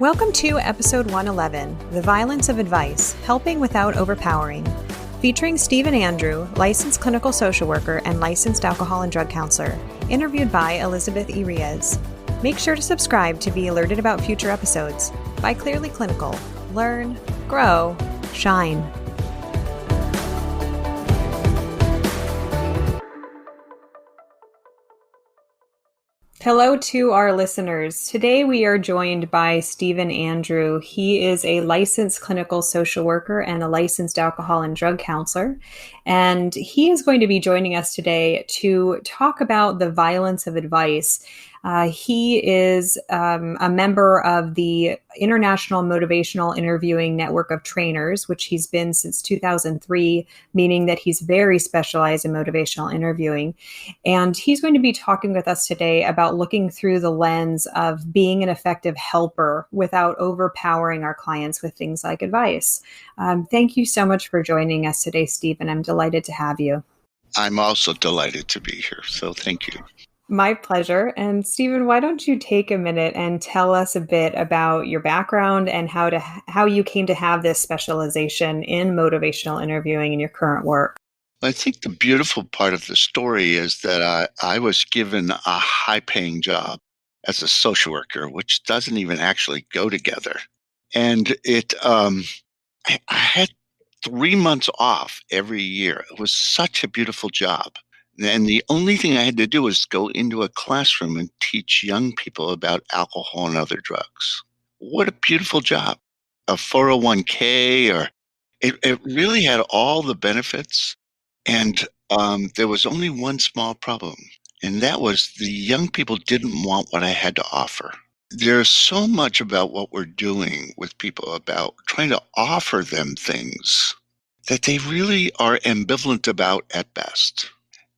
Welcome to episode 111, The Violence of Advice, Helping Without Overpowering, featuring Steve and Andrew, licensed clinical social worker and licensed alcohol and drug counselor, interviewed by Elizabeth Irias. Make sure to subscribe to be alerted about future episodes. By Clearly Clinical. Learn, grow, shine. Hello to our listeners. Today we are joined by Stephen Andrew. He is a licensed clinical social worker and a licensed alcohol and drug counselor. And he is going to be joining us today to talk about the violence of advice. He is a member of the International Motivational Interviewing Network of Trainers, which he's been since 2003, meaning that he's very specialized in motivational interviewing. And he's going to be talking with us today about looking through the lens of being an effective helper without overpowering our clients with things like advice. Thank you so much for joining us today, Stephen. I'm delighted to have you. I'm also delighted to be here, so thank you. My pleasure. And Stephen, why don't you take a minute and tell us a bit about your background and how you came to have this specialization in motivational interviewing in your current work? I think the beautiful part of the story is that I was given a high-paying job as a social worker, which doesn't even actually go together. And I had 3 months off every year. It was such a beautiful job. And the only thing I had to do was go into a classroom and teach young people about alcohol and other drugs. What a beautiful job. A 401k, or it really had all the benefits. And there was only one small problem, and that was the young people didn't want what I had to offer. There's so much about what we're doing with people about trying to offer them things that they really are ambivalent about at best.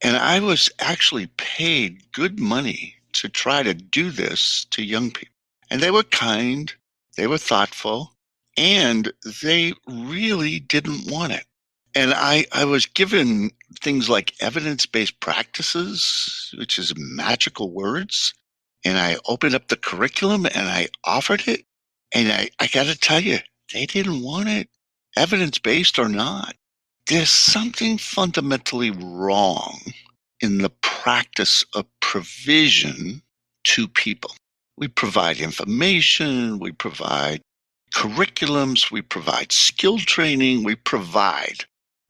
And I was actually paid good money to try to do this to young people. And they were kind, they were thoughtful, and they really didn't want it. And I was given things like evidence-based practices, which is magical words. And I opened up the curriculum and I offered it. And I got to tell you, they didn't want it, evidence-based or not. There's something fundamentally wrong in the practice of provision to people. We provide information, we provide curriculums, we provide skill training, we provide.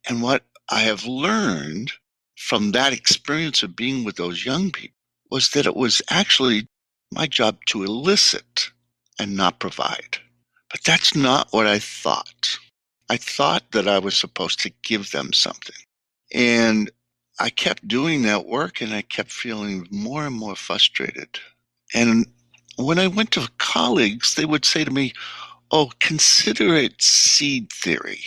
And what I have learned from that experience of being with those young people was that it was actually my job to elicit and not provide. But that's not what I thought. I thought that I was supposed to give them something. And I kept doing that work and I kept feeling more and more frustrated. And when I went to colleagues, they would say to me, "Oh, consider it seed theory.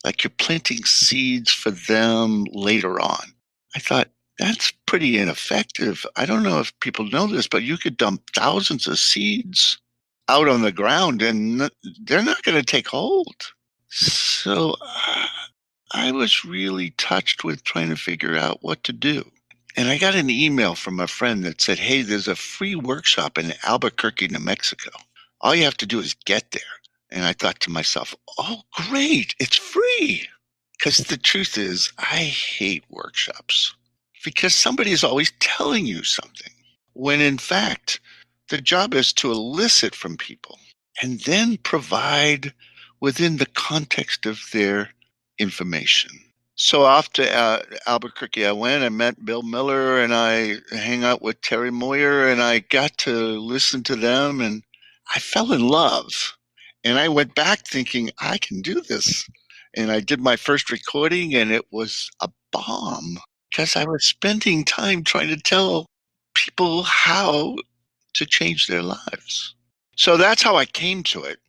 Like you're planting seeds for them later on." I thought, that's pretty ineffective. I don't know if people know this, but you could dump thousands of seeds out on the ground and they're not going to take hold. So I was really touched with trying to figure out what to do. And I got an email from a friend that said, "Hey, there's a free workshop in Albuquerque, New Mexico. All you have to do is get there." And I thought to myself, oh, great, it's free. Because the truth is, I hate workshops because somebody is always telling you something, when in fact, the job is to elicit from people and then provide within the context of their information. So off to Albuquerque I went. I met Bill Miller and I hang out with Terry Moyer, and I got to listen to them and I fell in love. And I went back thinking, I can do this. And I did my first recording and it was a bomb because I was spending time trying to tell people how to change their lives. So that's how I came to it.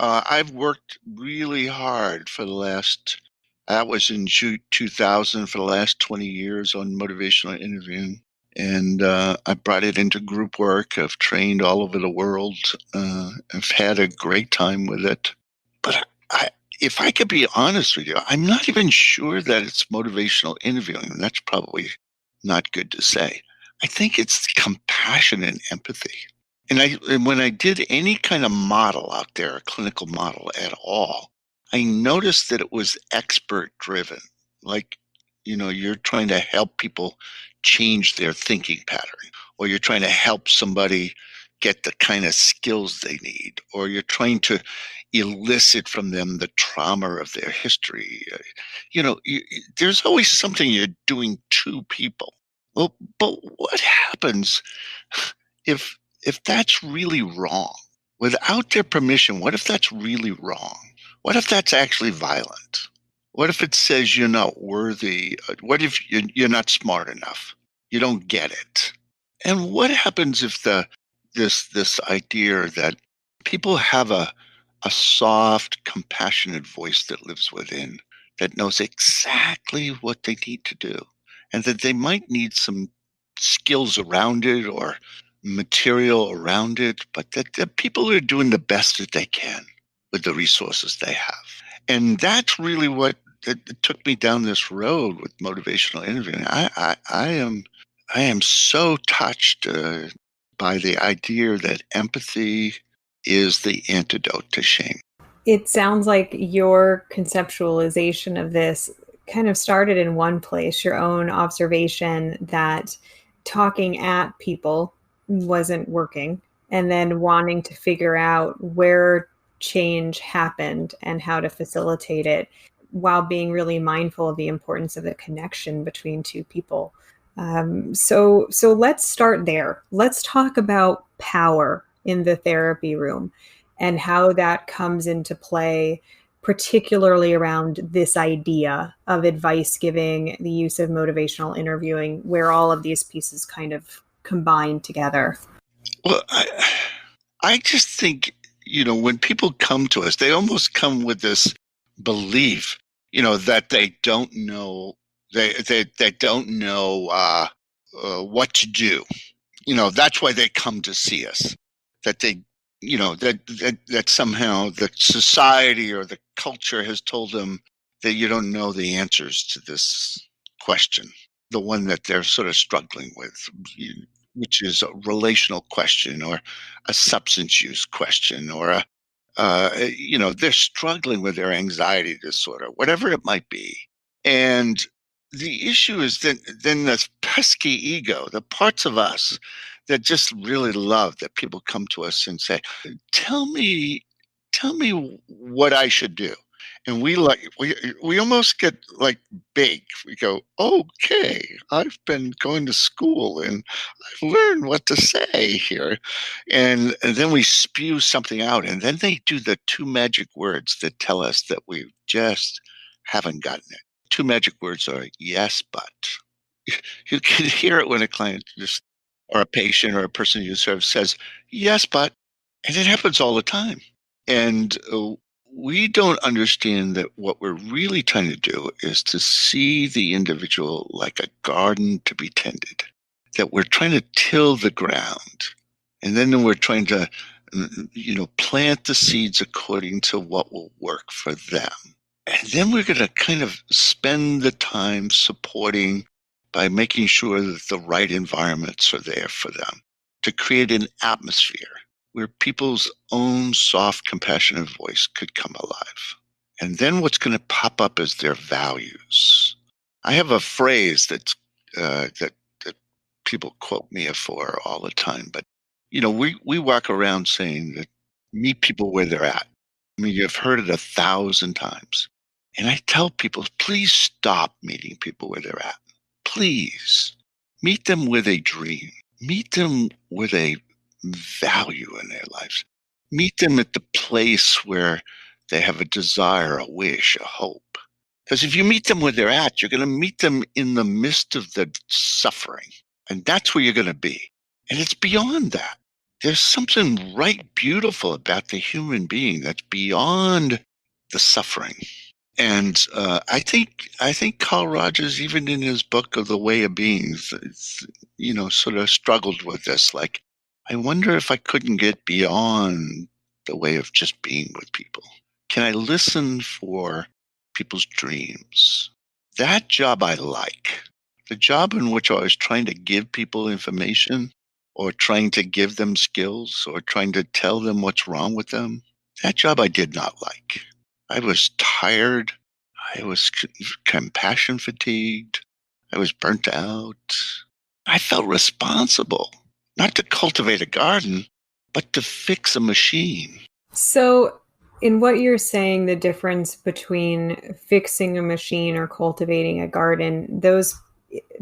I've worked really hard for the last, that was in 2000, for the last 20 years on motivational interviewing. And I brought it into group work. I've trained all over the world. I've had a great time with it. But if I could be honest with you, I'm not even sure that it's motivational interviewing. That's probably not good to say. I think it's compassion and empathy. And when I did any kind of model out there, a clinical model at all, I noticed that it was expert driven. Like, you're trying to help people change their thinking pattern, or you're trying to help somebody get the kind of skills they need, or you're trying to elicit from them the trauma of their history. There's always something you're doing to people. Well, but what happens if that's really wrong? Without their permission, what if that's really wrong? What if that's actually violent? What if it says you're not worthy? What if you're not smart enough? You don't get it. And what happens if this idea that people have a soft, compassionate voice that lives within, that knows exactly what they need to do, and that they might need some skills around it or material around it, but that the people are doing the best that they can with the resources they have. And that's really what it took me down this road with motivational interviewing. I am so touched by the idea that empathy is the antidote to shame. It sounds like your conceptualization of this kind of started in one place, your own observation that talking at people wasn't working, and then wanting to figure out where change happened and how to facilitate it while being really mindful of the importance of the connection between two people. So let's start there. Let's talk about power in the therapy room and how that comes into play, particularly around this idea of advice giving, the use of motivational interviewing, where all of these pieces kind of combine together. Well, I just think, when people come to us, they almost come with this belief, that they don't know, they don't know what to do. That's why they come to see us. That they, that somehow the society or the culture has told them that you don't know the answers to this question, the one that they're sort of struggling with, which is a relational question or a substance use question or they're struggling with their anxiety disorder, whatever it might be. And the issue is then this pesky ego, the parts of us that just really love that people come to us and say, tell me, tell me what I should do. And we almost get like big. We go, okay, I've been going to school and I've learned what to say here. And then we spew something out, and then they do the two magic words that tell us that we just haven't gotten it. Two magic words are yes, but. You can hear it when a client just, or a patient or a person you serve says, yes, but, and it happens all the time. And we don't understand that what we're really trying to do is to see the individual like a garden to be tended, that we're trying to till the ground. And then we're trying to, plant the seeds according to what will work for them. And then we're going to kind of spend the time supporting by making sure that the right environments are there for them to create an atmosphere where people's own soft, compassionate voice could come alive. And then what's going to pop up is their values. I have a phrase that people quote me for all the time, but we walk around saying that meet people where they're at. I mean, you've heard it 1,000 times. And I tell people, please stop meeting people where they're at. Please meet them with a dream. Meet them with a value in their lives. Meet them at the place where they have a desire, a wish, a hope. Because if you meet them where they're at, you're going to meet them in the midst of the suffering. And that's where you're going to be. And it's beyond that. There's something right beautiful about the human being that's beyond the suffering. And I think Carl Rogers, even in his book of The Way of Being, sort of struggled with this. Like, I wonder if I couldn't get beyond the way of just being with people. Can I listen for people's dreams? That job I like. The job in which I was trying to give people information or trying to give them skills or trying to tell them what's wrong with them. That job I did not like. I was tired. I was compassion fatigued. I was burnt out. I felt responsible, not to cultivate a garden, but to fix a machine. So, in what you're saying, the difference between fixing a machine or cultivating a garden, those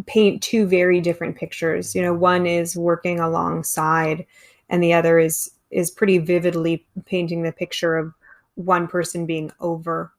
paint two very different pictures. One is working alongside, and the other is pretty vividly painting the picture of one person being over.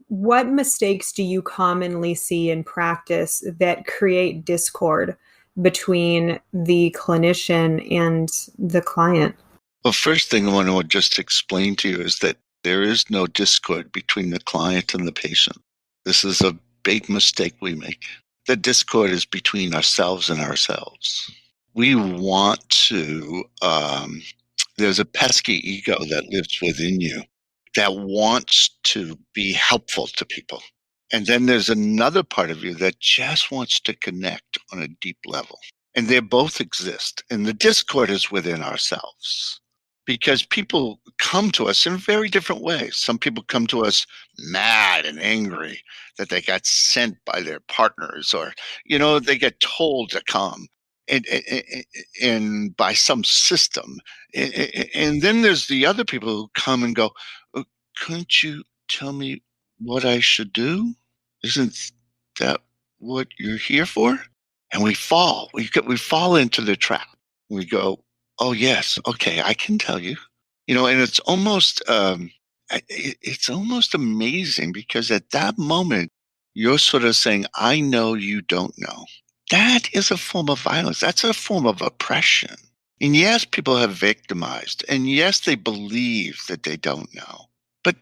What mistakes do you commonly see in practice that create discord between the clinician and the client? Well, first thing I want to just explain to you is that there is no discord between the client and the patient. This is a big mistake we make. The discord is between ourselves and ourselves. We want to, there's a pesky ego that lives within you that wants to be helpful to people. And then there's another part of you that just wants to connect on a deep level. And they both exist. And the discord is within ourselves because people come to us in very different ways. Some people come to us mad and angry that they got sent by their partners, or, they get told to come and by some system. And then there's the other people who come and go, couldn't you tell me what I should do? Isn't that what you're here for? And we fall. We fall into the trap. We go, oh yes, okay, I can tell you. And it's almost amazing because at that moment you're sort of saying, I know you don't know. That is a form of violence. That's a form of oppression. And yes, people have victimized, and yes, they believe that they don't know. But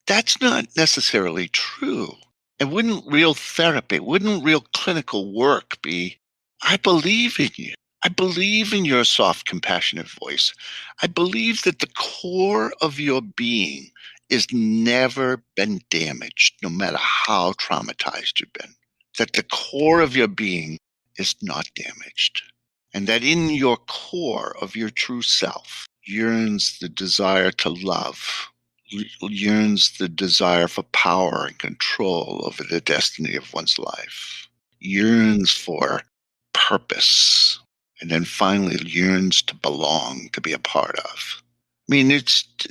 that's not necessarily true. And wouldn't real therapy, wouldn't real clinical work be, I believe in you. I believe in your soft, compassionate voice. I believe that the core of your being is never been damaged, no matter how traumatized you've been. That the core of your being is not damaged. And that in your core of your true self yearns the desire to love, yearns the desire for power and control over the destiny of one's life, yearns for purpose, and then finally yearns to belong, to be a part of. I mean,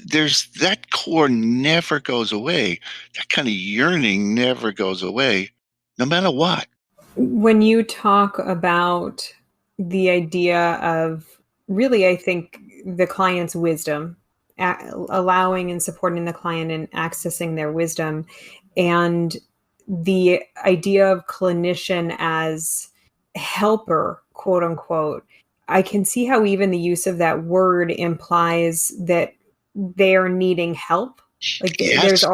there's that core never goes away. That kind of yearning never goes away, no matter what. When you talk about the idea of really, I think, the client's wisdom, allowing and supporting the client and accessing their wisdom, and the idea of clinician as helper, quote unquote, I can see how even the use of that word implies that they are needing help. Like there's Yes,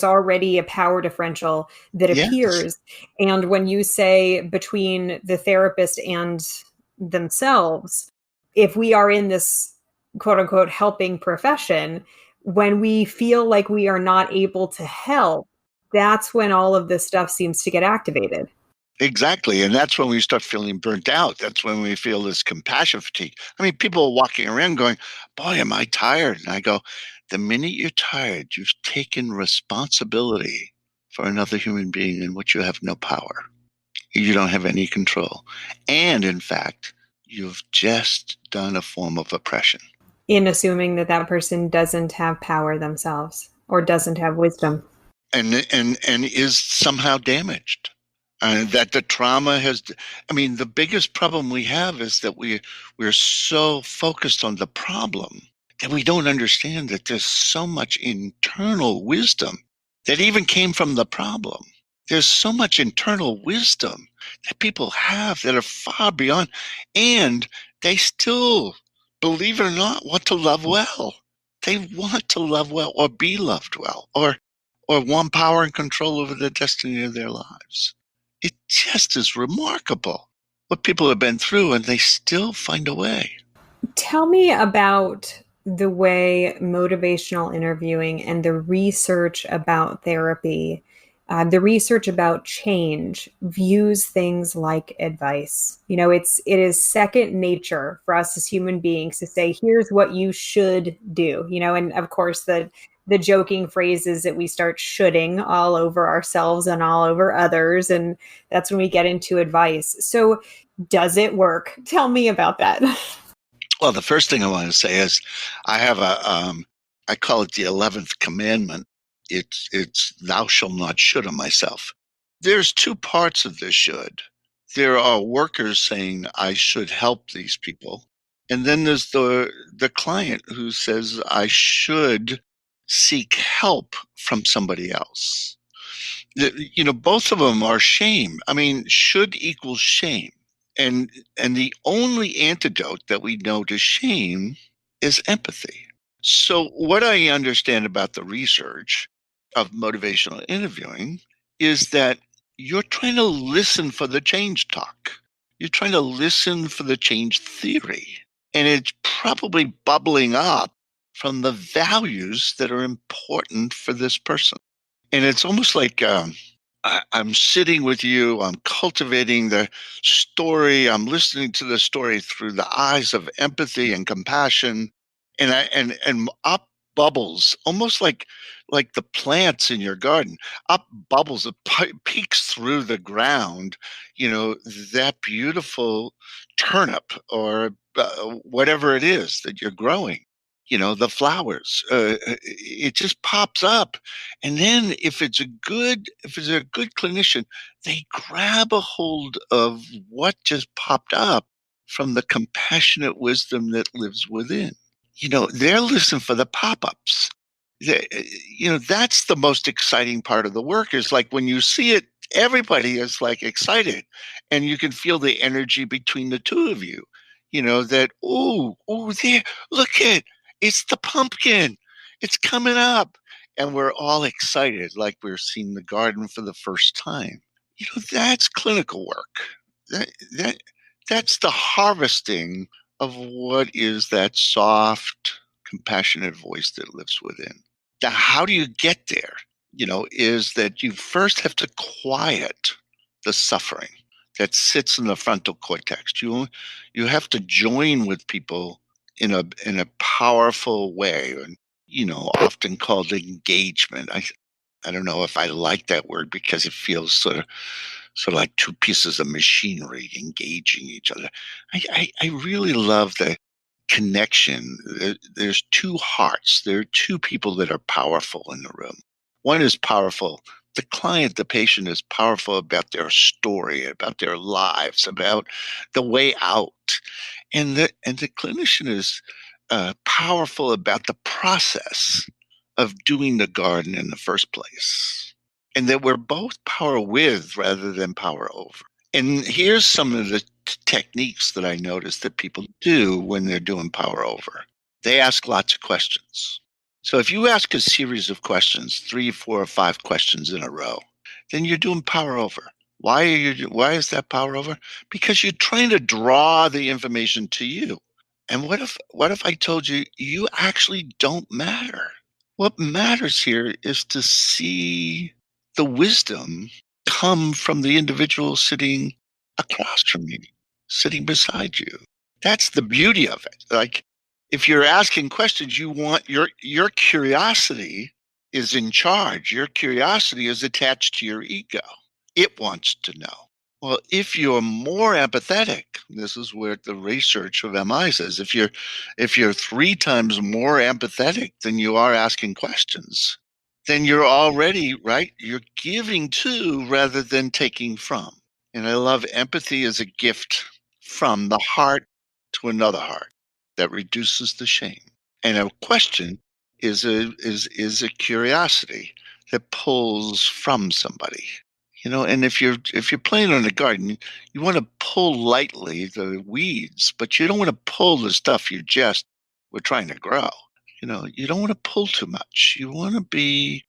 already a power differential that yes, appears. And when you say between the therapist and themselves, if we are in this quote unquote helping profession, when we feel like we are not able to help, that's when all of this stuff seems to get activated. exactly. And that's when we start feeling burnt out. That's when we feel this compassion fatigue. I mean, people are walking around going, boy, am I tired? And I go, the minute you're tired, you've taken responsibility for another human being in which you have no power. You don't have any control. And in fact, you've just done a form of oppression. In assuming that that person doesn't have power themselves or doesn't have wisdom. And is somehow damaged. That the trauma has, I mean, the biggest problem we have is that we're so focused on the problem that we don't understand that there's so much internal wisdom that even came from the problem. There's so much internal wisdom that people have that are far beyond, and they still, believe it or not, want to love well. They want to love well or be loved well or want power and control over the destiny of their lives. It just is remarkable what people have been through, and they still find a way. Tell me about the way motivational interviewing and the research about therapy The research about change views things like advice. It is second nature for us as human beings to say, "Here's what you should do." And of course, the joking phrase is that we start shoulding all over ourselves and all over others, and that's when we get into advice. So, does it work? Tell me about that. Well, the first thing I want to say is I have I call it the 11th commandment. It's thou shalt not should on myself. There's two parts of this should. There are workers saying I should help these people. And then there's the client who says I should seek help from somebody else. Both of them are shame. I mean, should equals shame. And the only antidote that we know to shame is empathy. So what I understand about the research of motivational interviewing is that you're trying to listen for the change talk. You're trying to listen for the change theory. And it's probably bubbling up from the values that are important for this person. And it's almost like I'm sitting with you, I'm cultivating the story, I'm listening to the story through the eyes of empathy and compassion, and up bubbles, almost like the plants in your garden, up bubbles, it peeks through the ground, that beautiful turnip or whatever it is that you're growing. The flowers, it just pops up. And then if it's a good clinician, they grab a hold of what just popped up from the compassionate wisdom that lives within. They're listening for the pop-ups. That's the most exciting part of the work is like when you see it, everybody is like excited and you can feel the energy between the two of you. That, oh, there, look at, it's the pumpkin. It's coming up. And we're all excited like we're seeing the garden for the first time. That's clinical work. That, that, that's the harvesting of what is that soft, compassionate voice that lives within. Now, how do you get there? Is that you first have to quiet the suffering that sits in the frontal cortex. You have to join with people in a powerful way, and often called engagement. I don't know if I like that word because it feels sort of like two pieces of machinery engaging each other. I really love the connection. There's two hearts. There are two people that are powerful in the room. One is powerful. The client, the patient is powerful about their story, about their lives, about the way out. And the clinician is powerful about the process of doing the garden in the first place. And that we're both power with rather than power over. And here's some of the techniques that I notice that people do when they're doing power over. They ask lots of questions. So if you ask a series of questions, 3, 4, or 5 questions in a row, then you're doing power over. Why is that power over? Because you're trying to draw the information to you. And what if I told you you actually don't matter? What matters here is to see the wisdom come from the individual sitting across from you, sitting beside you. That's the beauty of it. Like if you're asking questions, you want your curiosity is in charge. Your curiosity is attached to your ego. It wants to know. Well, if you're more empathetic, this is where the research of MI says if you're 3 times more empathetic than you are asking questions, then you're already right. You're giving to rather than taking from. And I love empathy as a gift from the heart to another heart that reduces the shame. And a question is a curiosity that pulls from somebody. And if you're playing in a garden, you want to pull lightly the weeds, but you don't want to pull the stuff you just were trying to grow. You don't want to pull too much. You want to be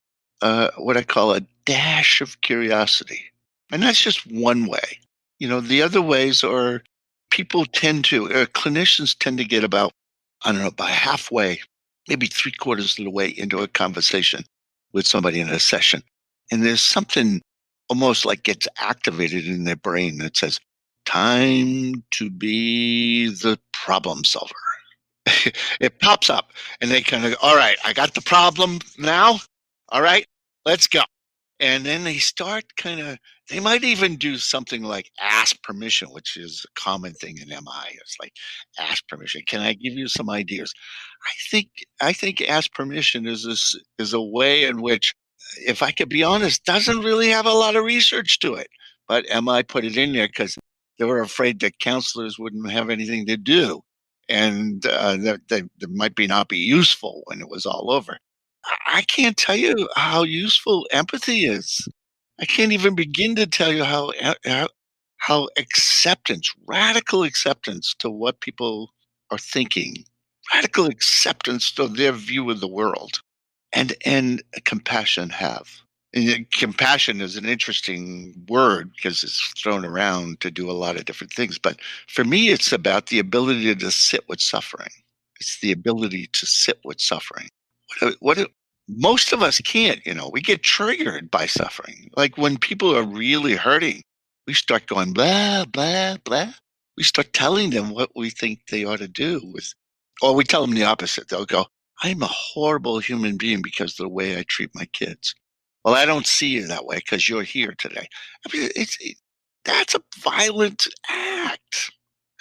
what I call a dash of curiosity. And that's just one way. The other ways are clinicians tend to get about, I don't know, about halfway, maybe 3/4 of the way into a conversation with somebody in a session. And there's something almost like gets activated in their brain that says, time to be the problem solver. It pops up and they kind of, all right, I got the problem now. All right, let's go. And then they start kind of, they might even do something like ask permission, which is a common thing in MI. It's like, ask permission. Can I give you some ideas? I think ask permission is a way in which, if I could be honest, doesn't really have a lot of research to it. But MI put it in there because they were afraid that counselors wouldn't have anything to do, and that might be not be useful when it was all over. I can't tell you how useful empathy is. I can't even begin to tell you how acceptance, radical acceptance to what people are thinking, radical acceptance to their view of the world, and compassion have. And compassion is an interesting word because it's thrown around to do a lot of different things. But for me, it's about the ability to sit with suffering. It's the ability to sit with suffering. Most of us can't, we get triggered by suffering. Like when people are really hurting, we start going blah, blah, blah. We start telling them what we think they ought to do or we tell them the opposite. They'll go, I'm a horrible human being because of the way I treat my kids. Well, I don't see you that way because you're here today. I mean, that's a violent act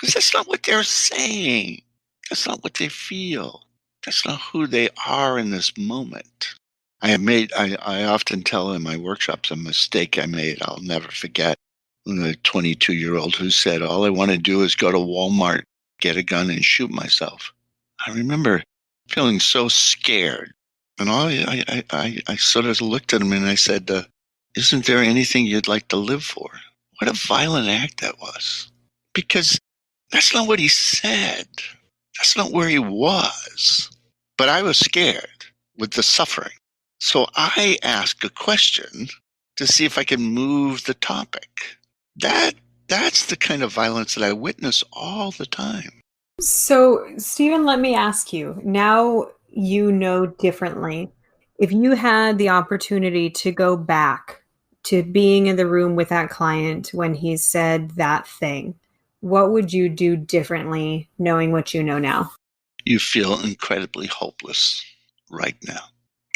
because that's not what they're saying. That's not what they feel. That's not who they are in this moment. I often tell in my workshops a mistake I made I'll never forget. The 22-year-old who said, all I want to do is go to Walmart, get a gun, and shoot myself. I remember feeling so scared. And I sort of looked at him and I said, isn't there anything you'd like to live for? What a violent act that was. Because that's not what he said. That's not where he was. But I was scared with the suffering. So I asked a question to see if I can move the topic. That's the kind of violence that I witness all the time. So, Stephen, let me ask you, now you know differently. If you had the opportunity to go back to being in the room with that client when he said that thing, what would you do differently knowing what you know now? You feel incredibly hopeless right now.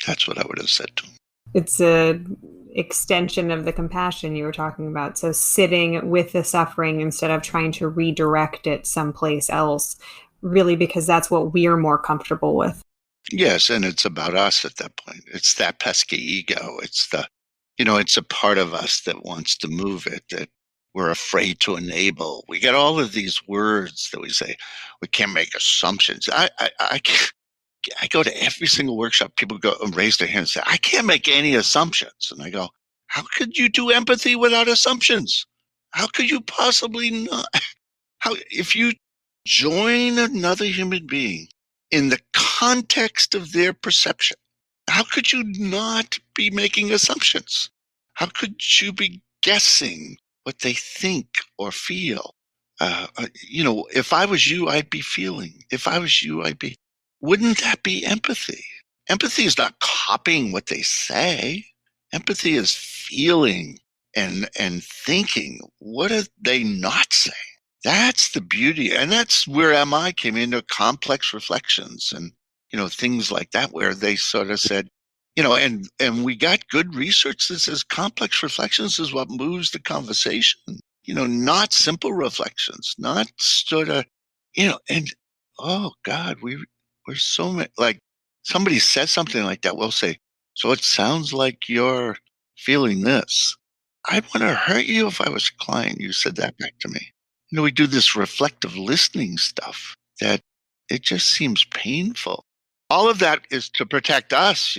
That's what I would have said to him. It's a extension of the compassion you were talking about. So sitting with the suffering instead of trying to redirect it someplace else, really because that's what we're more comfortable with. Yes, and it's about us at that point. It's that pesky ego. It's a part of us that wants to move it, that we're afraid to enable. We get all of these words that we say, we can't make assumptions. I go to every single workshop. People go and raise their hand and say, I can't make any assumptions. And I go, how could you do empathy without assumptions? How could you possibly not? If you join another human being in the context of their perception, how could you not be making assumptions? How could you be guessing what they think or feel? If I was you, I'd be feeling. If I was you, wouldn't that be empathy? Empathy is not copying what they say. Empathy is feeling and thinking. What are they not saying? That's the beauty. And that's where MI came into complex reflections and, things like that, where they sort of said, and we got good research that says complex reflections is what moves the conversation, not simple reflections, not sort of, and oh God, we're so many, like somebody says something like that, we'll say, so it sounds like you're feeling this. I'd want to hurt you if I was a client. You said that back to me. We do this reflective listening stuff that it just seems painful. All of that is to protect us.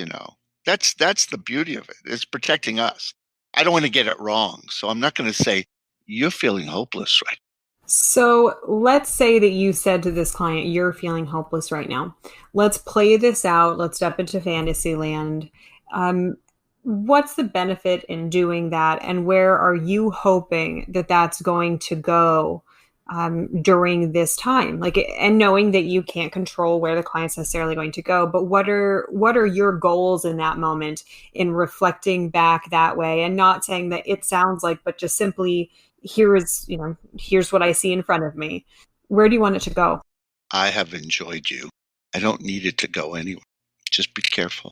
That's the beauty of it. It's protecting us. I don't want to get it wrong. So I'm not going to say, you're feeling hopeless, right? So let's say that you said to this client, you're feeling hopeless right now. Let's play this out. Let's step into fantasy land. What's the benefit in doing that? And where are you hoping that that's going to go during this time, like, and knowing that you can't control where the client's necessarily going to go, but what are your goals in that moment, in reflecting back that way, and not saying that it sounds like, but just simply, here's what I see in front of me. Where do you want it to go? I have enjoyed you. I don't need it to go anywhere. Just be careful.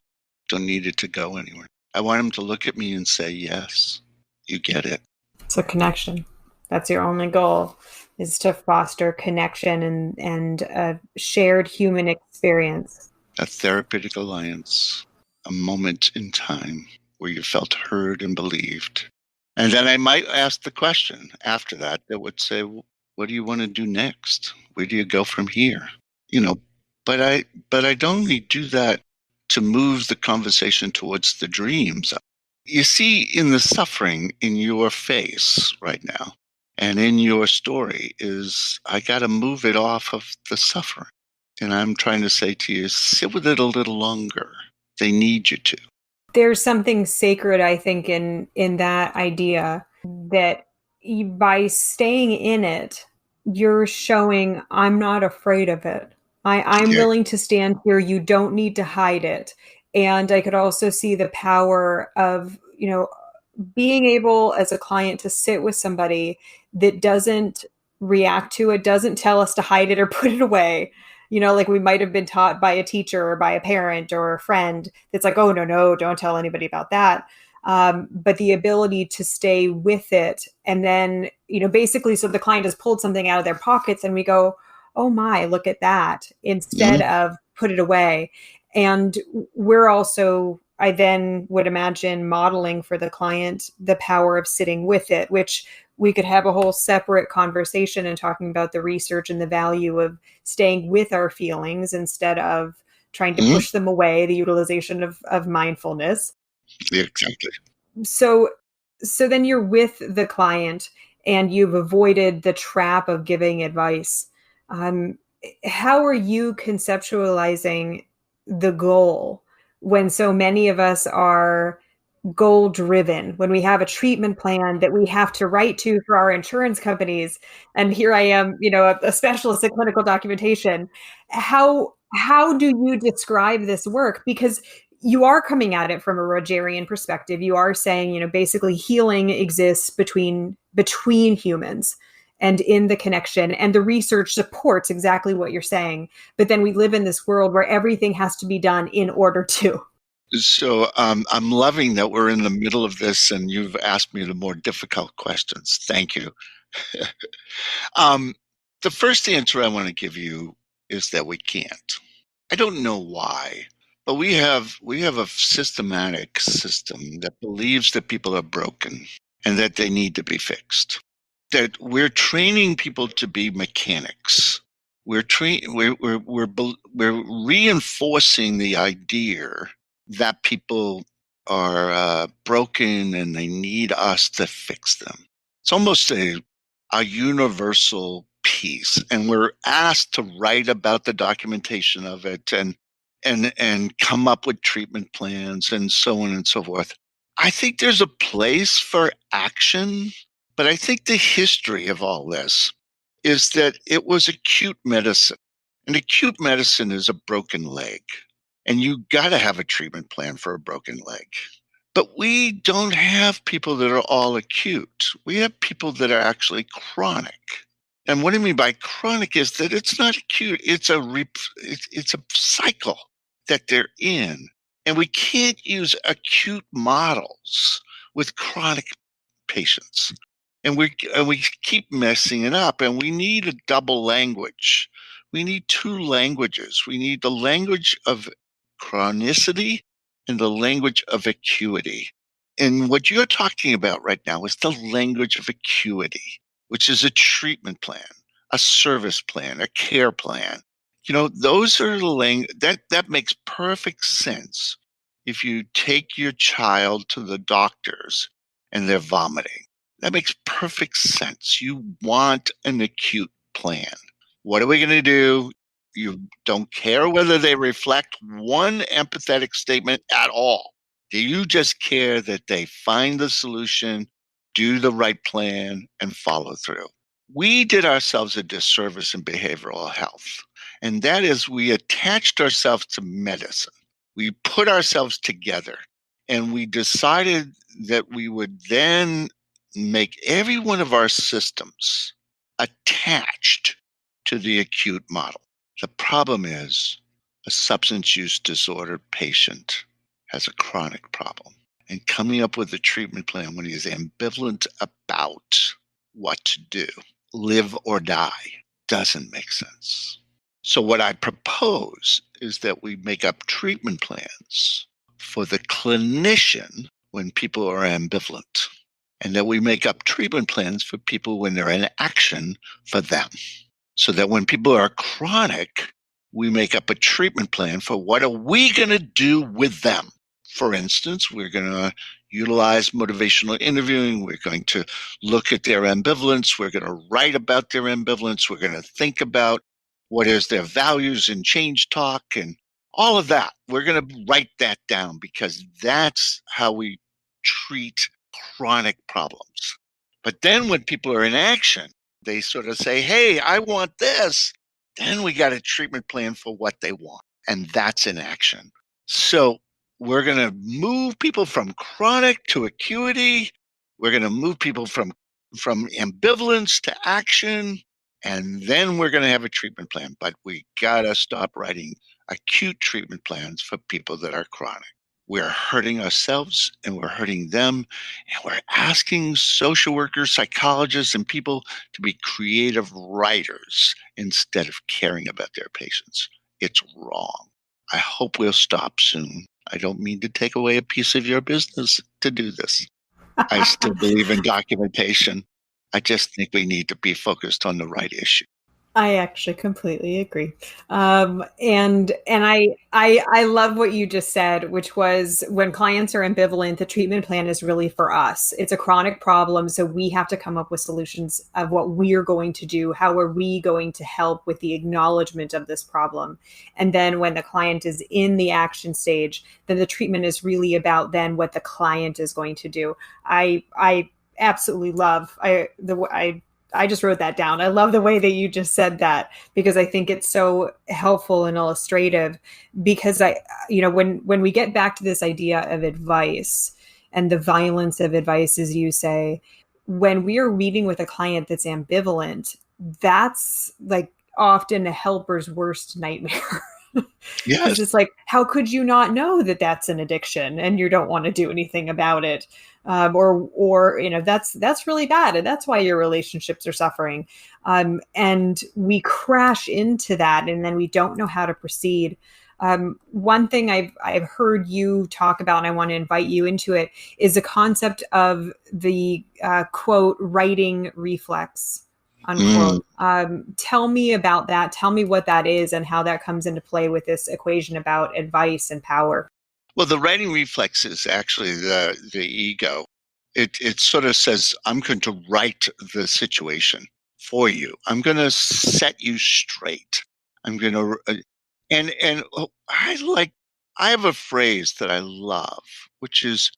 Don't need it to go anywhere. I want him to look at me and say, yes, you get it. It's a connection. That's your only goal, is to foster connection and a shared human experience. A therapeutic alliance, a moment in time where you felt heard and believed. And then I might ask the question after that would say, what do you want to do next? Where do you go from here? You know, but I don't only do that to move the conversation towards the dreams. You see in the suffering in your face right now and in your story is I got to move it off of the suffering. And I'm trying to say to you, sit with it a little longer. They need you to. There's something sacred, I think, in that idea that by staying in it, you're showing, I'm not afraid of it. I'm Yeah. willing to stand here. You don't need to hide it. And I could also see the power of, being able as a client to sit with somebody that doesn't react to it, doesn't tell us to hide it or put it away. Like we might have been taught by a teacher or by a parent or a friend that's like, oh, no, no, don't tell anybody about that. But the ability to stay with it. And then, basically, so the client has pulled something out of their pockets and we go, oh my, look at that, instead Mhm. of put it away. And we're also, I then would imagine, modeling for the client the power of sitting with it, which we could have a whole separate conversation and talking about the research and the value of staying with our feelings instead of trying to Mhm. push them away, the utilization of mindfulness. Yeah, exactly. So so then you're with the client and you've avoided the trap of giving advice. um, how are you conceptualizing the goal when so many of us are goal driven, when we have a treatment plan that we have to write to for our insurance companies, and here I am, a specialist in clinical documentation? How do you describe this work? Because you are coming at it from a Rogerian perspective. You are saying, basically healing exists between humans and in the connection, and the research supports exactly what you're saying. But then we live in this world where everything has to be done in order to. So I'm loving that we're in the middle of this and you've asked me the more difficult questions. Thank you. um, the first answer I want to give you is that we can't. I don't know why, but we have a systematic system that believes that people are broken and that they need to be fixed. That we're training people to be mechanics. We're reinforcing the idea that people are broken and they need us to fix them. It's almost a universal piece, and we're asked to write about the documentation of it and come up with treatment plans and so on and so forth. I think there's a place for action, but I think the history of all this is that it was acute medicine. And acute medicine is a broken leg. And you got to have a treatment plan for a broken leg. But we don't have people that are all acute. We have people that are actually chronic. And what I mean by chronic is that it's not acute, it's a cycle that they're in. And we can't use acute models with chronic patients. And we keep messing it up, and we need a double language. We need two languages. We need the language of chronicity and the language of acuity. And what you're talking about right now is the language of acuity, which is a treatment plan, a service plan, a care plan. Those are that makes perfect sense if you take your child to the doctors and they're vomiting. That makes perfect sense. You want an acute plan. What are we going to do? You don't care whether they reflect one empathetic statement at all. Do you just care that they find the solution, do the right plan, and follow through? We did ourselves a disservice in behavioral health, and that is we attached ourselves to medicine. We put ourselves together, and we decided that we would then make every one of our systems attached to the acute model. The problem is a substance use disorder patient has a chronic problem. And coming up with a treatment plan when he's ambivalent about what to do, live or die, doesn't make sense. So, what I propose is that we make up treatment plans for the clinician when people are ambivalent, and that we make up treatment plans for people when they're in action for them. So that when people are chronic, we make up a treatment plan for what are we going to do with them. For instance, we're going to utilize motivational interviewing. We're going to look at their ambivalence. We're going to write about their ambivalence. We're going to think about what is their values in change talk and all of that. We're going to write that down because that's how we treat chronic problems. But then when people are in action, they sort of say, hey, I want this. Then we got a treatment plan for what they want. And that's in action. So we're going to move people from chronic to acuity. We're going to move people from ambivalence to action. And then we're going to have a treatment plan. But we got to stop writing acute treatment plans for people that are chronic. We're hurting ourselves and we're hurting them. And we're asking social workers, psychologists, and people to be creative writers instead of caring about their patients. It's wrong. I hope we'll stop soon. I don't mean to take away a piece of your business to do this. I still believe in documentation. I just think we need to be focused on the right issue. I actually completely agree. And I love what you just said, which was when clients are ambivalent, the treatment plan is really for us. It's a chronic problem, so we have to come up with solutions of what we're going to do. How are we going to help with the acknowledgement of this problem? And then when the client is in the action stage, then the treatment is really about then what the client is going to do. I absolutely love I just wrote that down. I love the way that you just said that because I think it's so helpful and illustrative because when we get back to this idea of advice and the violence of advice, as you say, when we are meeting with a client that's ambivalent, that's like often a helper's worst nightmare. Because Yes. it's like, how could you not know that that's an addiction and you don't want to do anything about it? Or that's really bad, and that's why your relationships are suffering. And we crash into that, and then we don't know how to proceed. One thing I've heard you talk about, and I want to invite you into it, is the concept of the quote writing reflex Mm. unquote. Tell me about that. Tell me what that is and how that comes into play with this equation about advice and power. Well, the writing reflex is actually the ego. It sort of says, I'm going to write the situation for you. I'm going to set you straight. I'm going to, I have a phrase that I love, which is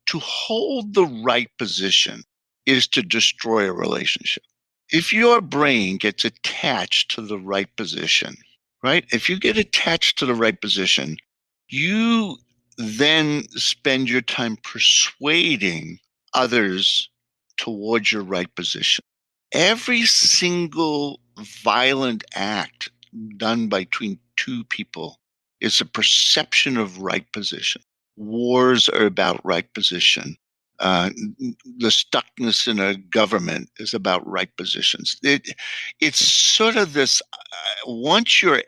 to hold the right position is to destroy a relationship. If your brain gets attached to the right position, right? If you get attached to the right position, you then spend your time persuading others towards your right position. Every single violent act done between two people is a perception of right position. Wars are about right position. Uh, the stuckness in a government is about right positions. It's sort of this once your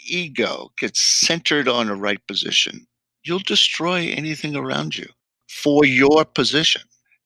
ego gets centered on a right position, you'll destroy anything around you for your position.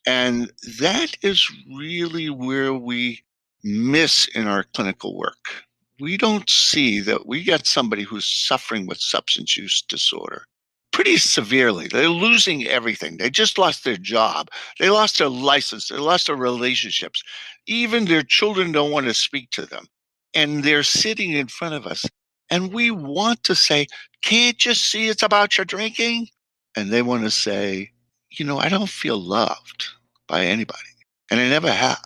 And that is really where we miss in our clinical work. We don't see that we got somebody who's suffering with substance use disorder pretty severely. They're losing everything. They just lost their job. They lost their license. They lost their relationships. Even their children don't want to speak to them. And they're sitting in front of us. And we want to say, can't you see it's about your drinking? And they want to say, I don't feel loved by anybody. And I never have.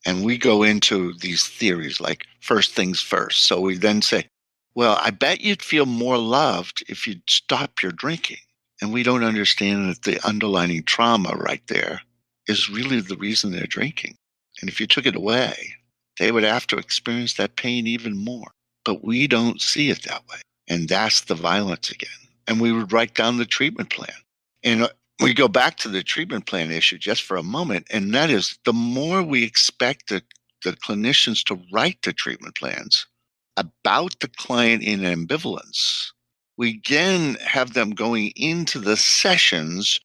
And we go into these theories like first things first. So we then say, well, I bet you'd feel more loved if you'd stop your drinking. And we don't understand that the underlying trauma right there is really the reason they're drinking. And if you took it away, they would have to experience that pain even more. But we don't see it that way. And that's the violence again. And we would write down the treatment plan. And we go back to the treatment plan issue just for a moment. And that is the more we expect the clinicians to write the treatment plans about the client in ambivalence, we again have them going into the sessions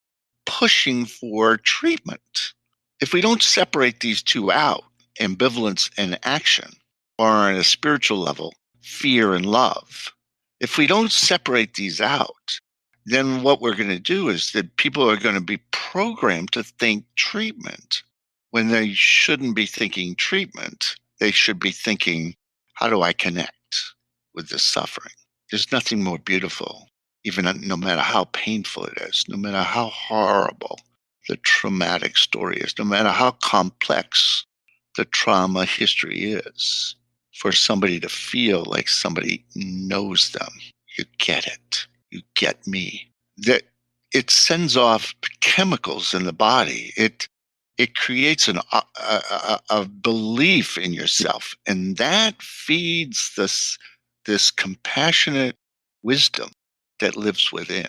pushing for treatment. If we don't separate these two out, ambivalence and action, or on a spiritual level, fear and love, if we don't separate these out, then what we're going to do is that people are going to be programmed to think treatment when they shouldn't be thinking treatment. They should be thinking, how do I connect with this suffering? There's nothing more beautiful, even no matter how painful it is, no matter how horrible the traumatic story is, no matter how complex the trauma history is, for somebody to feel like somebody knows them. You get it. You get me. That it sends off chemicals in the body. It creates a belief in yourself, and that feeds this compassionate wisdom that lives within,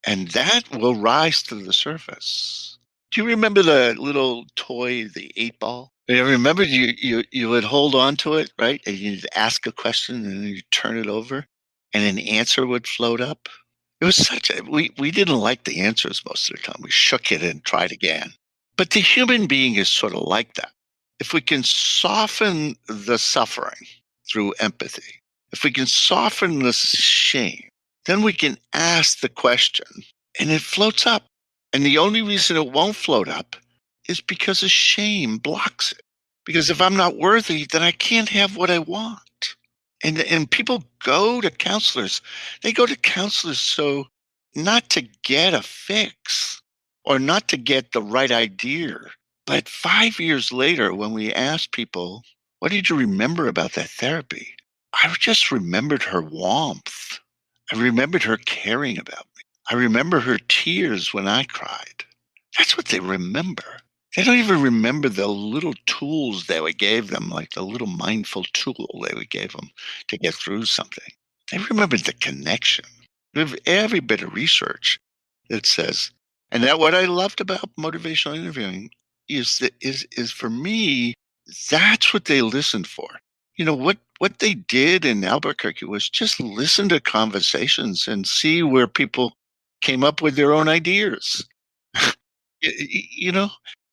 and that will rise to the surface. Do you remember the little toy, the 8 ball? You remember you would hold on to it, right? And you'd ask a question and then you turn it over and an answer would float up. It was such a we didn't like the answers most of the time. We shook it and tried again. But the human being is sort of like that. If we can soften the suffering through empathy, if we can soften the shame, then we can ask the question and it floats up. And the only reason it won't float up is because of shame blocks it. Because if I'm not worthy, then I can't have what I want. And people go to counselors. They go to counselors so not to get a fix or not to get the right idea. But 5 years later, when we ask people, what did you remember about that therapy? I just remembered her warmth. I remembered her caring about me. I remember her tears when I cried. That's what they remember. They don't even remember the little tools that we gave them, like the little mindful tool that we gave them to get through something. They remember the connection. We have every bit of research that says, and that what I loved about motivational interviewing is that is for me, that's what they listened for. What they did in Albuquerque was just listen to conversations and see where people came up with their own ideas. You know,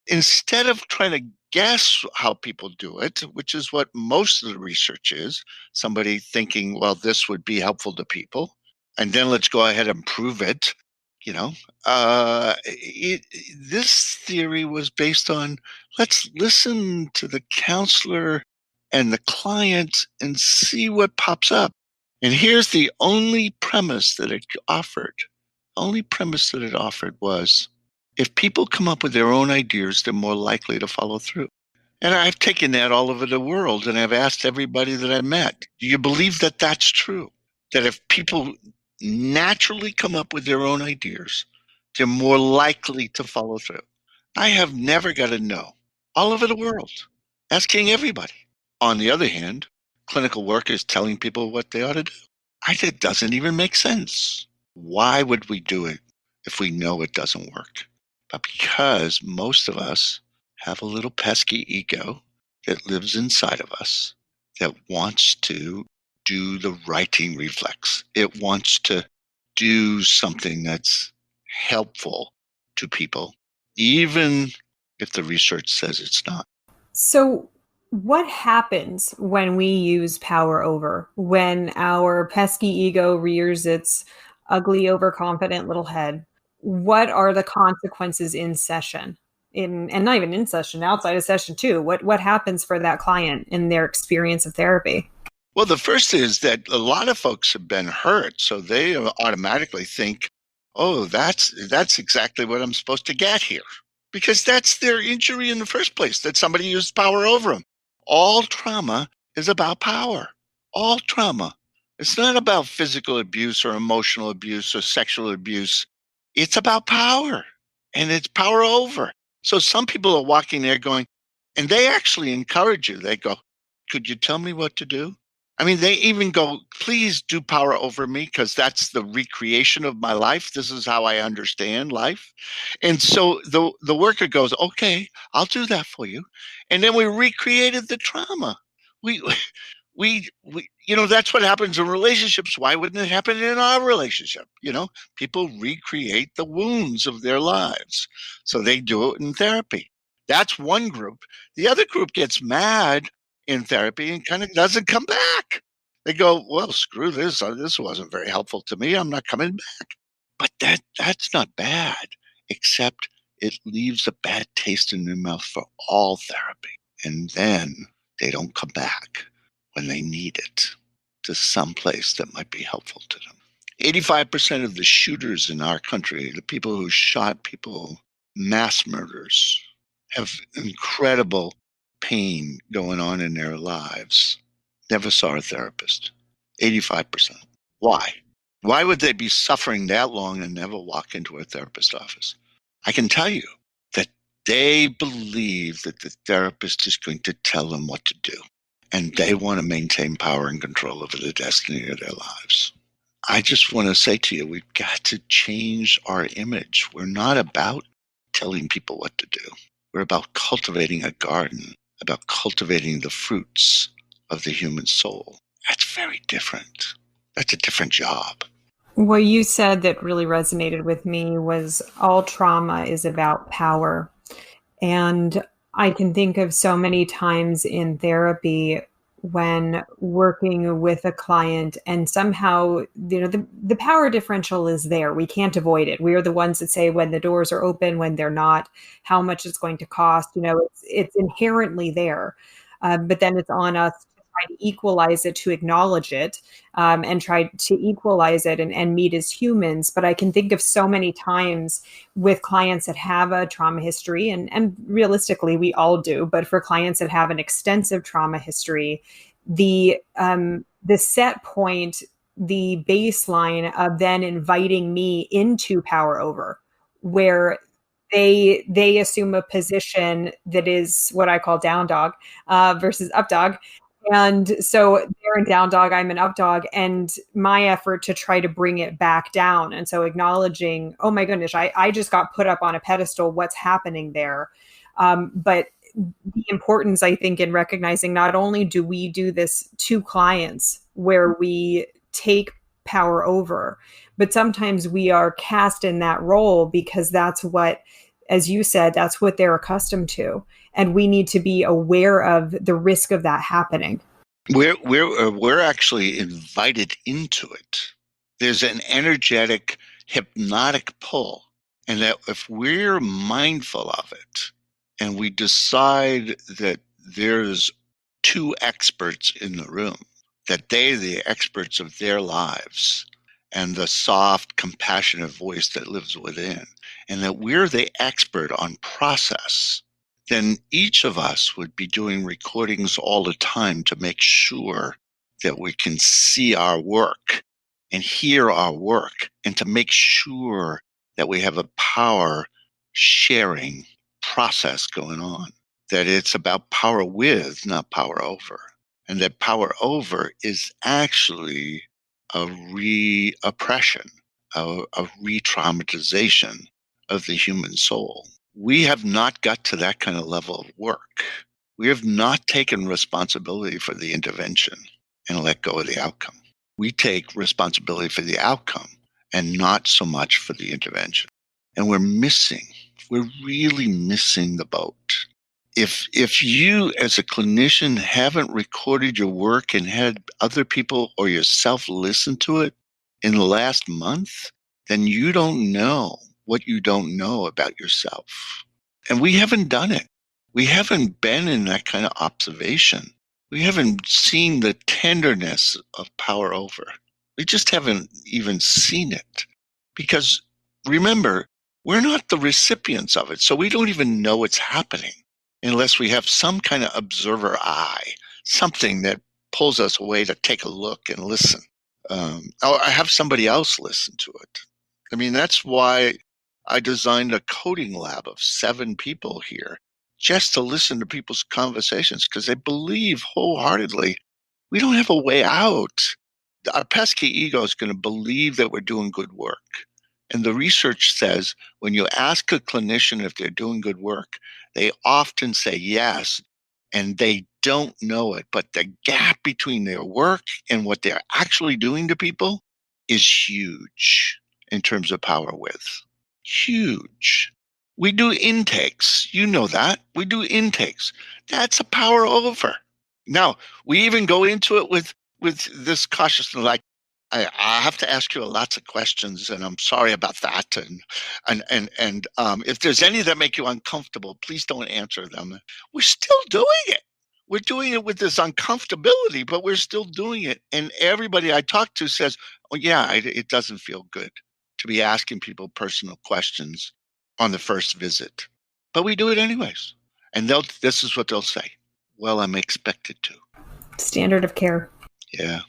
instead of trying to guess how people do it, which is what most of the research is, somebody thinking, well, this would be helpful to people, and then let's go ahead and prove it. You know, this theory was based on let's listen to the counselor and the client and see what pops up. And here's the only premise that it offered. Only premise that it offered was if people come up with their own ideas, they're more likely to follow through. And I've taken that all over the world and I've asked everybody that I met, do you believe that that's true? That if people naturally come up with their own ideas, they're more likely to follow through. I have never got a no all over the world, asking everybody. On the other hand, clinical work is telling people what they ought to do. It doesn't even make sense. Why would we do it if we know it doesn't work? But because most of us have a little pesky ego that lives inside of us that wants to do the righting reflex. It wants to do something that's helpful to people, even if the research says it's not. So, what happens when we use power over, when our pesky ego rears its ugly, overconfident little head? What are the consequences in session? And not even in session, outside of session too. What happens for that client in their experience of therapy? Well, the first is that a lot of folks have been hurt, so they automatically think, "Oh, that's exactly what I'm supposed to get here." because that's their injury in the first place, that somebody used power over them. All trauma is about power. All trauma. It's not about physical abuse or emotional abuse or sexual abuse. It's about power, and it's power over. So some people are walking there going, and they actually encourage you. They go, could you tell me what to do? I mean, they even go, please do power over me because that's the recreation of my life. This is how I understand life. And so the worker goes, okay, I'll do that for you. And then we recreated the trauma. We that's what happens in relationships. Why wouldn't it happen in our relationship? People recreate the wounds of their lives, so they do it in therapy. That's one group. The other group gets mad in therapy and kind of doesn't come back. They go, well, screw this. This wasn't very helpful to me. I'm not coming back. But that's not bad, except it leaves a bad taste in their mouth for all therapy. And then they don't come back when they need it to some place that might be helpful to them. 85% of the shooters in our country, the people who shot people, mass murders, have incredible pain going on in their lives, never saw a therapist. 85%. Why? Why would they be suffering that long and never walk into a therapist's office? I can tell you that they believe that the therapist is going to tell them what to do, and they want to maintain power and control over the destiny of their lives. I just want to say to you, we've got to change our image. We're not about telling people what to do. We're about cultivating a garden, about cultivating the fruits of the human soul. That's very different. That's a different job. What you said that really resonated with me was all trauma is about power. And I can think of so many times in therapy when working with a client and somehow, the power differential is there. We can't avoid it. We are the ones that say when the doors are open, when they're not, how much it's going to cost. It's inherently there. But then it's on us to try to equalize it, to acknowledge it, and try to equalize it and meet as humans. But I can think of so many times with clients that have a trauma history, and realistically, we all do. But for clients that have an extensive trauma history, the set point, the baseline of then inviting me into power over, where they assume a position that is what I call down dog versus up dog. And so they're in down dog, I'm an up dog, and my effort to try to bring it back down. And so acknowledging, oh my goodness, I just got put up on a pedestal. What's happening there? But the importance, I think, in recognizing not only do we do this to clients where we take power over, but sometimes we are cast in that role because that's what, as you said, that's what they're accustomed to. And we need to be aware of the risk of that happening. We're actually invited into it. There's an energetic, hypnotic pull. And that if we're mindful of it and we decide that there's two experts in the room, that they're the experts of their lives and the soft, compassionate voice that lives within, and that we're the expert on process, then each of us would be doing recordings all the time to make sure that we can see our work and hear our work, and to make sure that we have a power sharing process going on, that it's about power with, not power over. And that power over is actually a re-oppression, a re-traumatization of the human soul. We have not got to that kind of level of work. We have not taken responsibility for the intervention and let go of the outcome. We take responsibility for the outcome and not so much for the intervention. And we're really missing the boat. If you as a clinician haven't recorded your work and had other people or yourself listen to it in the last month, then you don't know what you don't know about yourself. And we haven't done it. We haven't been in that kind of observation. We haven't seen the tenderness of power over. We just haven't even seen it. Because remember, We're not the recipients of it, so we don't even know it's happening unless we have some kind of observer eye, something that pulls us away to take a look and listen. Or I have somebody else listen to it. I mean, that's why I designed a coding lab of 7 people here just to listen to people's conversations because they believe wholeheartedly we don't have a way out. Our pesky ego is going to believe that we're doing good work. And the research says when you ask a clinician if they're doing good work, they often say yes, and they don't know it. But the gap between their work and what they're actually doing to people is huge in terms of power width. Huge. We do intakes. You know that. We do intakes. That's a power over. Now, we even go into it with this cautiousness, like, I have to ask you lots of questions, and I'm sorry about that. And if there's any that make you uncomfortable, please don't answer them. We're still doing it. We're doing it with this uncomfortability, but we're still doing it. And everybody I talk to says, "Oh, yeah, it doesn't feel good to be asking people personal questions on the first visit, but we do it anyways." And this is what they'll say: "Well, I'm expected to." Standard of care. Yeah.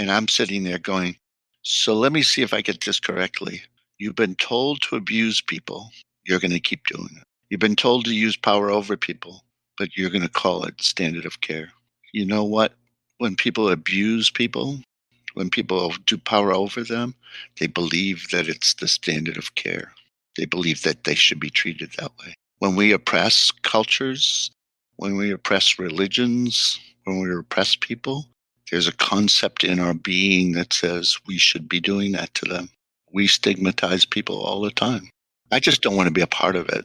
And I'm sitting there going, so let me see if I get this correctly. You've been told to abuse people. You're going to keep doing it. You've been told to use power over people, but you're going to call it standard of care. You know what? When people abuse people, when people do power over them, they believe that it's the standard of care. They believe that they should be treated that way. When we oppress cultures, when we oppress religions, when we oppress people, there's a concept in our being that says we should be doing that to them. We stigmatize people all the time. I just don't want to be a part of it.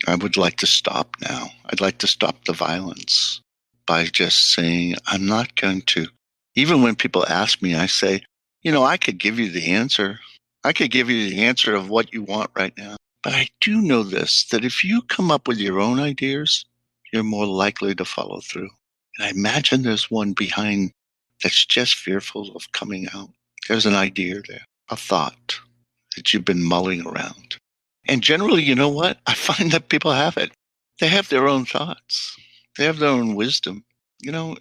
I would like to stop now. I'd like to stop the violence by just saying, I'm not going to. Even when people ask me, I say, I could give you the answer. I could give you the answer of what you want right now. But I do know this, that if you come up with your own ideas, you're more likely to follow through. And I imagine there's one behind that's just fearful of coming out. There's an idea there, a thought that you've been mulling around. And generally, you know what? I find that people have it. They have their own thoughts. They have their own wisdom,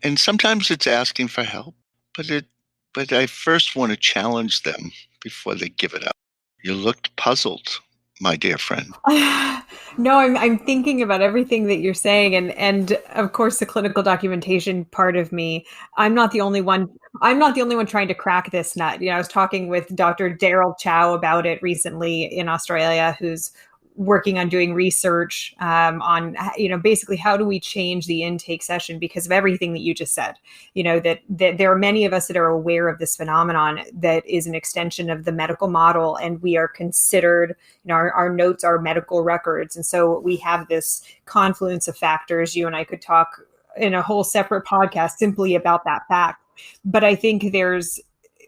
and sometimes it's asking for help, but I first want to challenge them before they give it up. You looked puzzled, my dear friend. No, I'm thinking about everything that you're saying, and of course the clinical documentation part of me. I'm not the only one. I'm not the only one trying to crack this nut. I was talking with Dr. Daryl Chow about it recently in Australia, who's working on doing research on basically how do we change the intake session because of everything that you just said. That there are many of us that are aware of this phenomenon that is an extension of the medical model, and we are considered, our notes are medical records, and so we have this confluence of factors. You and I could talk in a whole separate podcast simply about that fact, but I think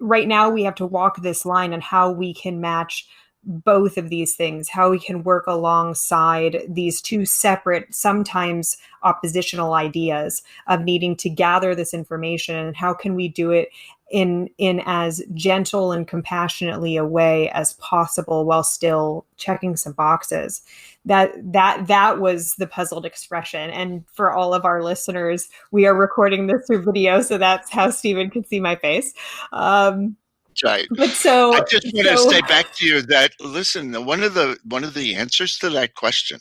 right now we have to walk this line on how we can match both of these things, how we can work alongside these two separate, sometimes oppositional ideas of needing to gather this information, and how can we do it in as gentle and compassionately a way as possible while still checking some boxes. That was the puzzled expression. And for all of our listeners, we are recording this through video, so that's how Stephen can see my face. Right. But so, I just want to say back to you that, listen, one of the answers to that question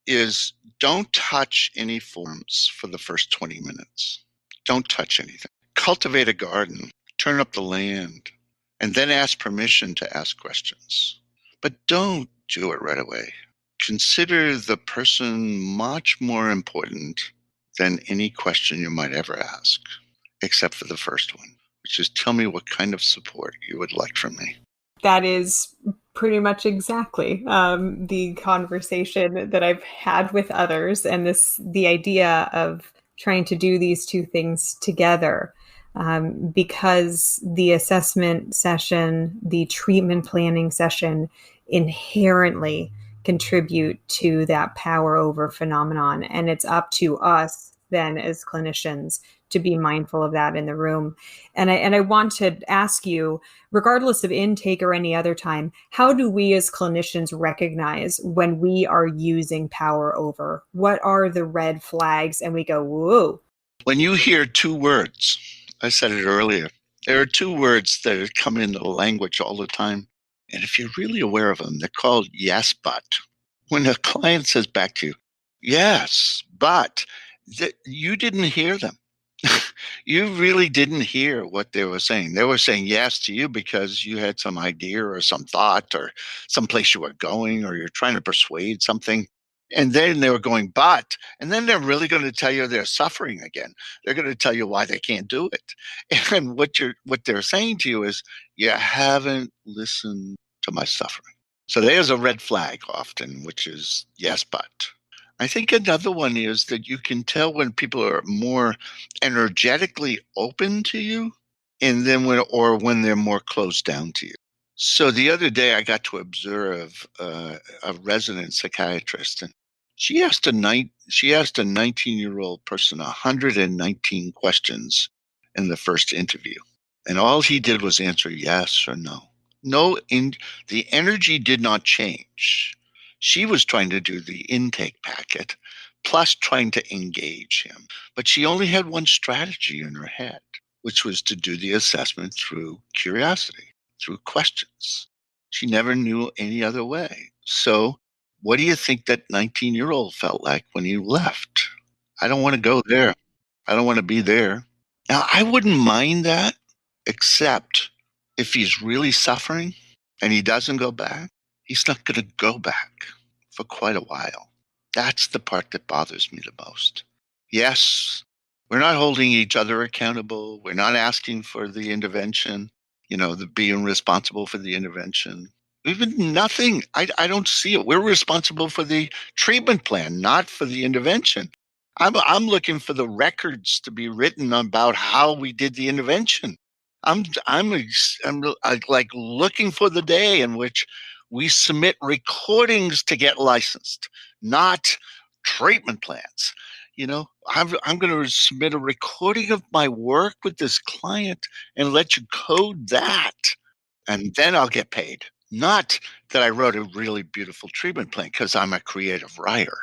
is don't touch any forms for the first 20 minutes. Don't touch anything. Cultivate a garden, turn up the land, and then ask permission to ask questions. But don't do it right away. Consider the person much more important than any question you might ever ask, except for the first one, which is tell me what kind of support you would like from me. That is pretty much exactly the conversation that I've had with others, and the idea of trying to do these two things together, because the assessment session, the treatment planning session inherently contribute to that power over phenomenon. And it's up to us then as clinicians to be mindful of that in the room. And I want to ask you, regardless of intake or any other time, how do we as clinicians recognize when we are using power over? What are the red flags? And we go, whoa. When you hear two words, I said it earlier, there are two words that are coming into the language all the time. And if you're really aware of them, they're called yes, but. When a client says back to you, yes, but you didn't hear them. You really didn't hear what they were saying. They were saying yes to you because you had some idea or some thought or some place you were going or you're trying to persuade something. And then they were going, but, and then they're really going to tell you they're suffering again. They're going to tell you why they can't do it. And what they're saying to you is, you haven't listened to my suffering. So there's a red flag often, which is yes, but. I think another one is that you can tell when people are more energetically open to you and then when they're more closed down to you. So the other day I got to observe a resident psychiatrist, and she asked a 19-year-old person 119 questions in the first interview. And all he did was answer yes or no. The energy did not change. She was trying to do the intake packet, plus trying to engage him. But she only had one strategy in her head, which was to do the assessment through curiosity, through questions. She never knew any other way. So, what do you think that 19-year-old felt like when he left? I don't want to go there. I don't want to be there. Now, I wouldn't mind that, except if he's really suffering and he doesn't go back, he's not going to go back for quite a while. That's the part that bothers me the most. Yes, we're not holding each other accountable. We're not asking for the intervention, the being responsible for the intervention. Even nothing. I don't see it. We're responsible for the treatment plan, not for the intervention. I'm looking for the records to be written about how we did the intervention. I'm like looking for the day in which we submit recordings to get licensed, not treatment plans. I'm going to submit a recording of my work with this client and let you code that, and then I'll get paid. Not that I wrote a really beautiful treatment plan, because I'm a creative writer.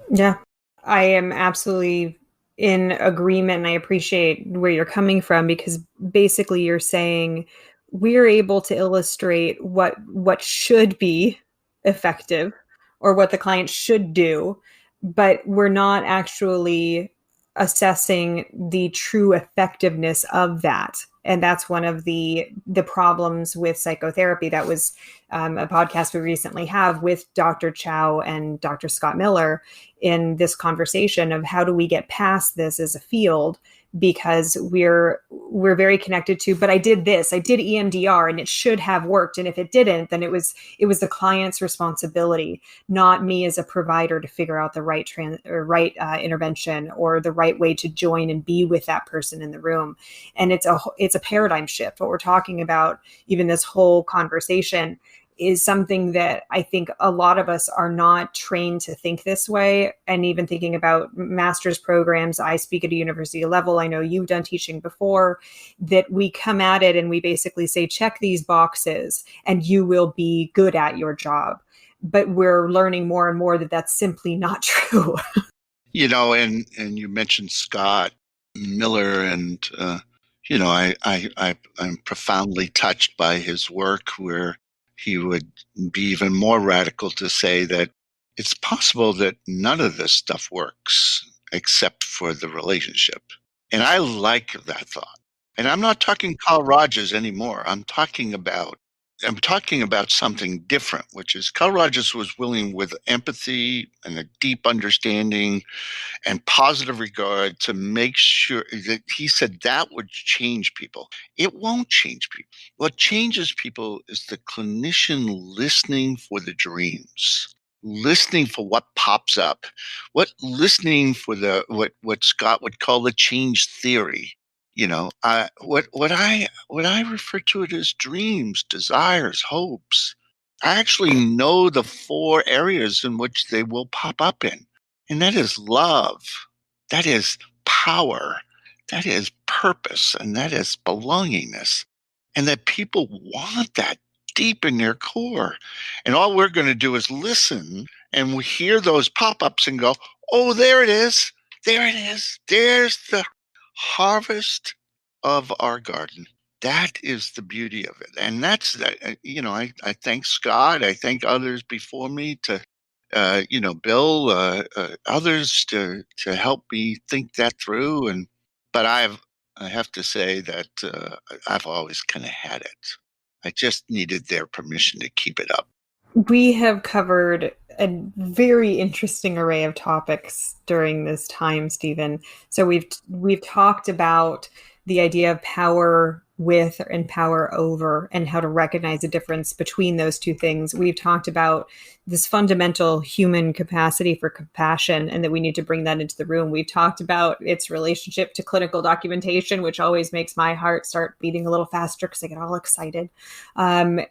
Yeah, I am absolutely in agreement, and I appreciate where you're coming from, because basically you're saying we're able to illustrate what should be effective or what the client should do, but we're not actually assessing the true effectiveness of that. And that's one of the problems with psychotherapy. That was a podcast we recently have with Dr. Chow and Dr. Scott Miller, in this conversation of how do we get past this as a field, because we're very connected to, but I did EMDR and it should have worked, and if it didn't, then it was the client's responsibility, not me as a provider, to figure out the right intervention or the right way to join and be with that person in the room. And it's a paradigm shift. What we're talking about, even this whole conversation, is something that I think a lot of us are not trained to think this way. And even thinking about master's programs, I speak at a university level. I know you've done teaching before, that we come at it and we basically say, check these boxes and you will be good at your job. But we're learning more and more that that's simply not true. And you mentioned Scott Miller, and I'm profoundly touched by his work, where he would be even more radical to say that it's possible that none of this stuff works except for the relationship. And I like that thought. And I'm not talking Carl Rogers anymore. I'm talking about something different, which is Carl Rogers was willing, with empathy and a deep understanding and positive regard, to make sure that he said that would change people. It won't change people. What changes people is the clinician listening for the dreams, listening for what pops up, listening for what Scott would call the change theory. What I refer to it as dreams, desires, hopes. I actually know the 4 areas in which they will pop up in. And that is love. That is power. that is purpose and that is belongingness, and that people want that deep in their core. And all we're going to do is listen, and we hear those pop-ups and go, oh, there it is. There it is. There's the harvest of our garden. That is the beauty of it. And that's that. I thank Scott. I thank others before me to, Bill, others to help me think that through. But I have to say that I've always kind of had it. I just needed their permission to keep it up. We have covered a very interesting array of topics during this time, Stephen. So we've talked about the idea of power with and power over and how to recognize the difference between those two things. We've talked about this fundamental human capacity for compassion and that we need to bring that into the room. We've talked about its relationship to clinical documentation, which always makes my heart start beating a little faster because I get all excited. And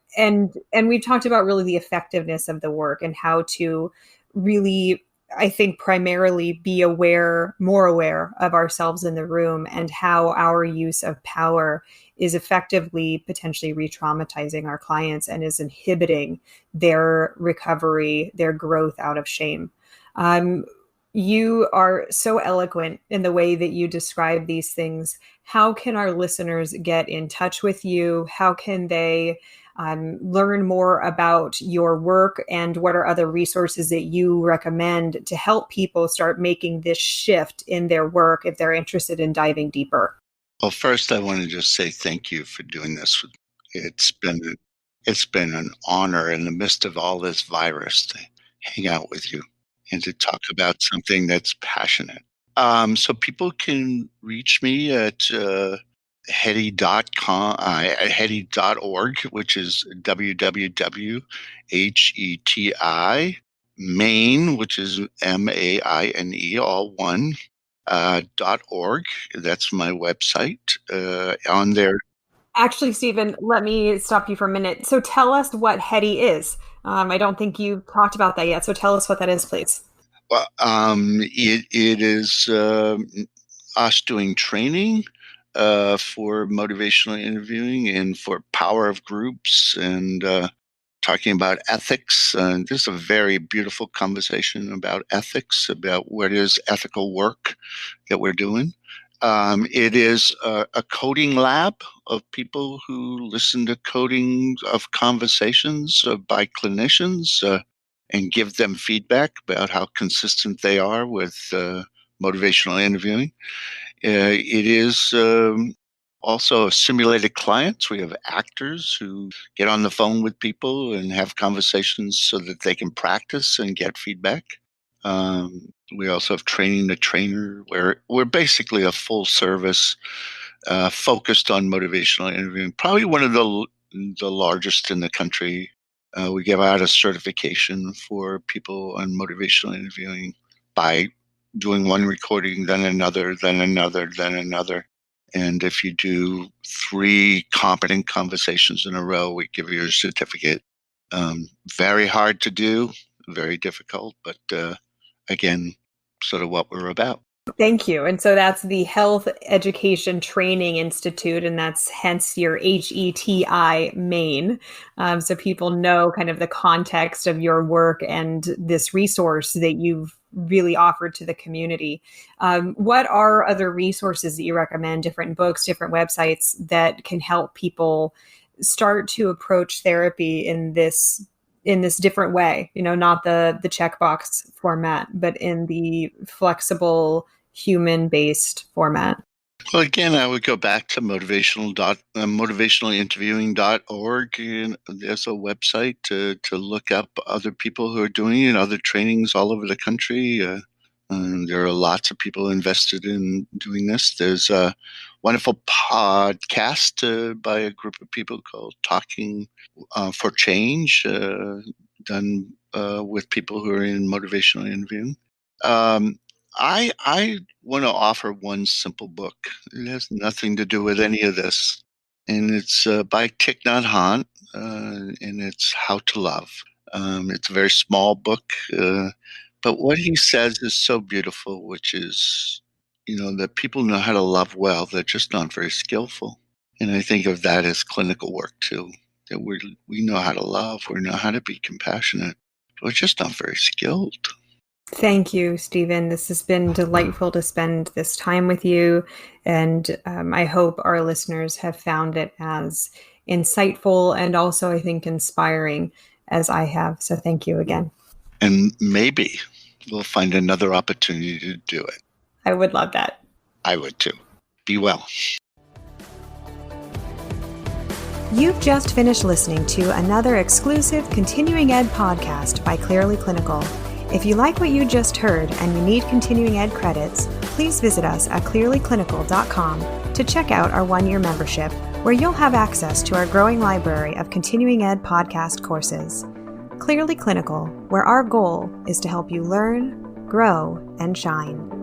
we've talked about really the effectiveness of the work and how to really, I think, primarily be more aware of ourselves in the room and how our use of power is effectively potentially re-traumatizing our clients and is inhibiting their recovery, their growth out of shame. You are so eloquent in the way that you describe these things. How can our listeners get in touch with you? How can they learn more about your work, and what are other resources that you recommend to help people start making this shift in their work if they're interested in diving deeper? Well, first, I want to just say thank you for doing this. It's been it's been an honor in the midst of all this virus to hang out with you and to talk about something that's passionate. So people can reach me at Heti.com, Heti.org, which is www.heti Maine, which is MAINE, all one, .org. That's my website. On there, Actually, Stephen, let me stop you for a minute. So tell us what Hetty is. I don't think you've talked about that yet. So tell us what that is, please. well, it is us doing training for motivational interviewing and for power of groups and talking about ethics. This is a very beautiful conversation about ethics, about what is ethical work that we're doing. It is a coding lab of people who listen to coding of conversations by clinicians and give them feedback about how consistent they are with motivational interviewing. It is also simulated clients. We have actors who get on the phone with people and have conversations so that they can practice and get feedback. We also have training the trainer, where we're basically a full service focused on motivational interviewing. Probably one of the largest in the country. We give out a certification for people on motivational interviewing by doing one recording, then another, then another, then another. And if you do 3 competent conversations in a row, we give you a certificate. Very hard to do, very difficult, but again, sort of what we're about. Thank you. And so that's the Health Education Training Institute, and that's hence your HETI Maine. So people know kind of the context of your work and this resource that you've really offered to the community. What are other resources that you recommend, different books, different websites that can help people start to approach therapy in this different way, not the checkbox format, but in the flexible human-based format? Well, again, I would go back to motivationalinterviewing.org. And there's a website to look up other people who are doing it, other trainings all over the country. There are lots of people invested in doing this. There's a wonderful podcast by a group of people called Talking for Change, done with people who are in motivational interviewing. I want to offer one simple book. It has nothing to do with any of this, and it's by Thich Nhat Hanh, and it's How to Love. It's a very small book, but what he says is so beautiful, which is, that people know how to love well. They're just not very skillful. And I think of that as clinical work too, that we know how to love, we know how to be compassionate, but we're just not very skilled. Thank you, Stephen. This has been delightful to spend this time with you. And I hope our listeners have found it as insightful and also, I think, inspiring as I have. So thank you again. And maybe we'll find another opportunity to do it. I would love that. I would too. Be well. You've just finished listening to another exclusive continuing ed podcast by Clearly Clinical. If you like what you just heard and you need continuing ed credits, please visit us at clearlyclinical.com to check out our one-year membership, where you'll have access to our growing library of continuing ed podcast courses. Clearly Clinical, where our goal is to help you learn, grow, and shine.